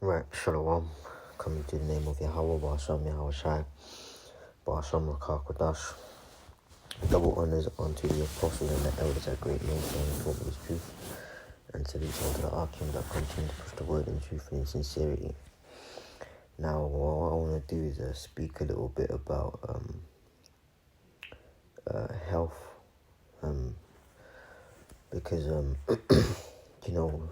Right, Shalom. Coming to the name of Yahweh, Ba'asham Yahweh Shai, Ba'asham Rakakwadash. Double honors unto the apostles and the elders at great names and taught me his truth. And salute unto the Archim that continue to push the word in truth and in sincerity. Now, what I want to do is speak a little bit about health. Because, you know,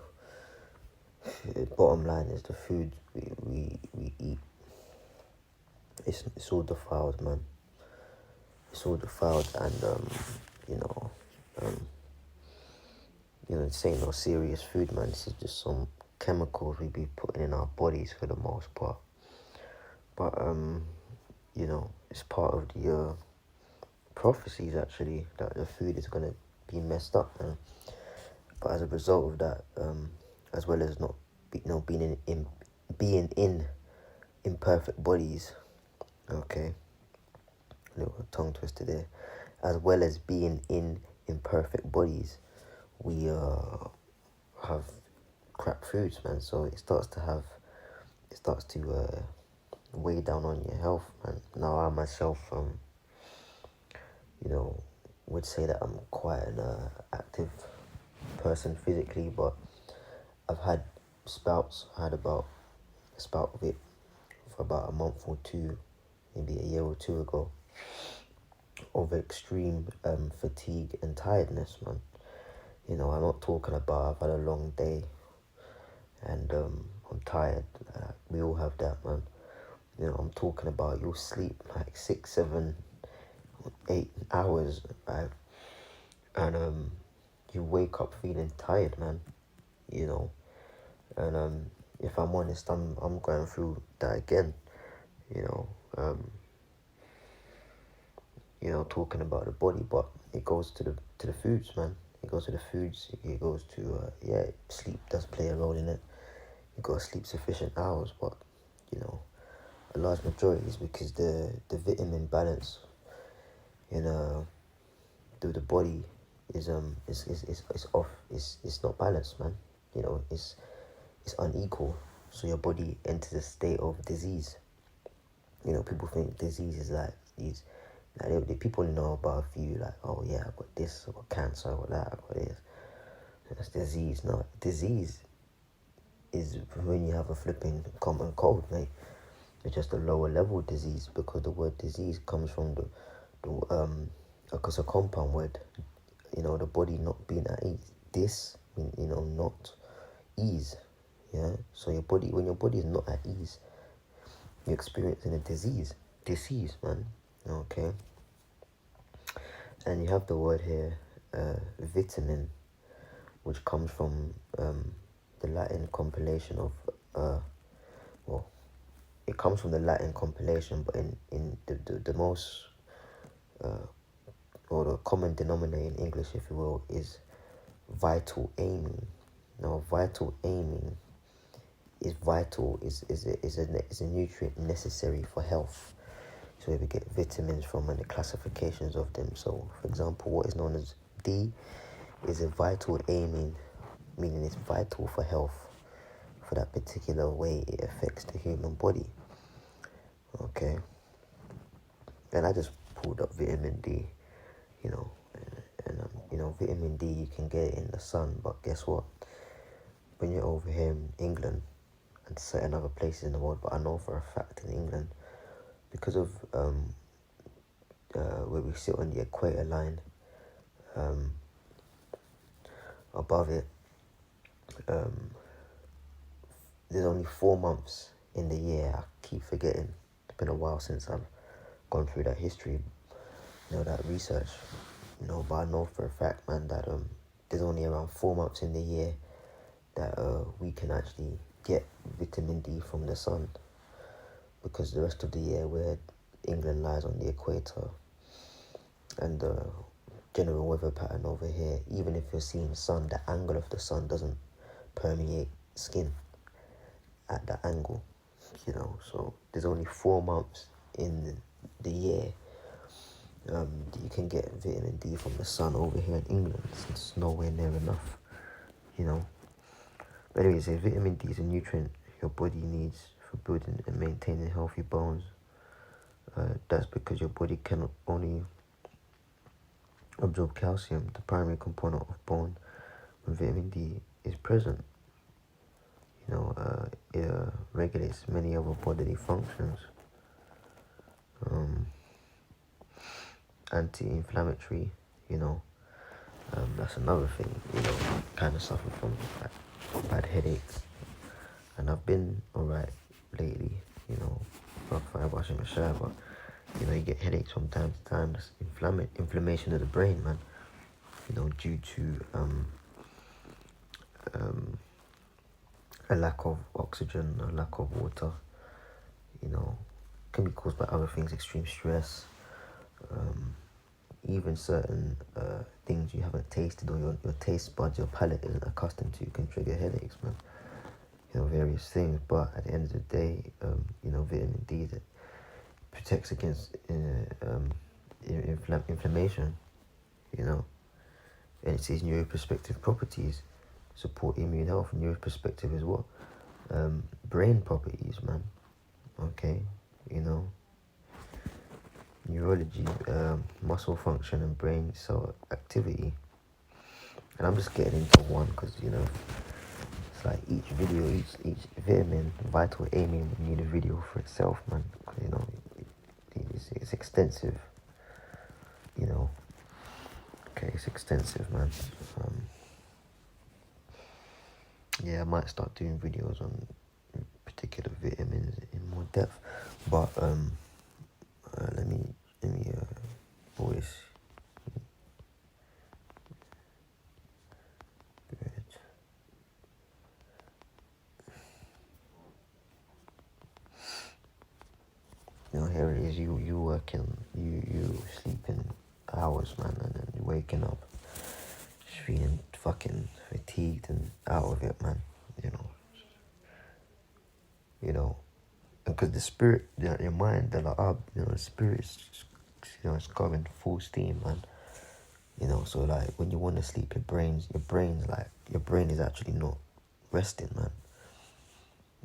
the bottom line is the food we eat. It's all defiled, man. It's all defiled, and this ain't no serious food, man. This is just some chemicals we be putting in our bodies for the most part. But it's part of the prophecies actually that the food is gonna be messed up, man. But as a result of that, as well as being in imperfect bodies, okay, little tongue twister there, as well as being in imperfect bodies, we have crap foods, man. So it starts to weigh down on your health, man. Now I myself, would say that I'm quite an active person physically, but I've had spouts. I had about a spout of it for about a month or two, maybe a year or two ago, of extreme fatigue and tiredness, man. I'm not talking about I've had a long day and I'm tired. We all have that, man. I'm talking about you'll sleep like 6, 7, 8 hours, right? And you wake up feeling tired, man. And if I'm honest, I'm going through that again. Talking about the body, but it goes to the foods, man. It goes to the foods. It goes to sleep does play a role in it. You gotta sleep sufficient hours, but a large majority is because the vitamin balance in the body is off. It's not balanced, man. It's unequal. So your body enters a state of disease. People think disease is like these. Like people know about a few, like, oh yeah, I've got this, I've got cancer, I've got that, I've got this. That's disease. No, disease is when you have a flipping common cold, mate. It's just a lower level disease, because the word disease comes from because a compound word, the body not being at ease. Not ease. Yeah. So when your body is not at ease, you're experiencing a disease, man. Okay. And you have the word here, vitamin, which comes from the Latin compilation of it comes from the Latin compilation, but in the most or the common denominator in English, if you will, is vital aiming. Now, vital aiming is vital, is a nutrient necessary for health. So we get vitamins from and the classifications of them. So, for example, what is known as D is a vital aiming, meaning it's vital for health, for that particular way it affects the human body. Okay. And I just pulled up vitamin D, and vitamin D, you can get it in the sun, but guess what? When you're over here in England and certain other places in the world, but I know for a fact in England, because of where we sit on the equator line, above it, there's only 4 months in the year. I keep forgetting. It's been a while since I've gone through that history, that research, but I know for a fact, man, that there's only around 4 months in the year that we can actually get vitamin D from the sun, because the rest of the year where England lies on the equator, and the general weather pattern over here, even if you're seeing sun, the angle of the sun doesn't permeate skin at that angle, so there's only 4 months in the year you can get vitamin D from the sun over here in England. It's nowhere near enough, But anyways, vitamin D is a nutrient your body needs for building and maintaining healthy bones. That's because your body cannot only absorb calcium, the primary component of bone, when vitamin D is present. It regulates many other bodily functions. Anti-inflammatory, that's another thing, kind of suffer from like bad headaches. And I've been alright lately, not fine washing my shirt, but you get headaches from time to time. That's inflammation of the brain, man. Due to a lack of oxygen, a lack of water, can be caused by other things, extreme stress, even certain things you haven't tasted or your taste buds, your palate isn't accustomed to, can trigger headaches, man. Various things, but at the end of the day, vitamin D that protects against inflammation, and it says neuroprospective properties support immune health. Neuroprospective is what? Brain properties, man. Okay, neurology, muscle function and brain cell activity. And I'm just getting into one because, it's like each video, each vitamin, vital aiming would need a video for itself, man. It's extensive, Okay, it's extensive, man. I might start doing videos on particular vitamins in more depth, but let me voice. Here it is. You working, you sleeping hours, man, and then you waking up, just feeling fucking fatigued and out of it, man. Because the spirit, your mind, the spirit is, it's going full steam, man. So like when you want to sleep, your brain is actually not resting, man.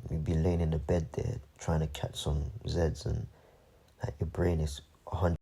You've been laying in the bed there trying to catch some Zeds, and like your brain is 100%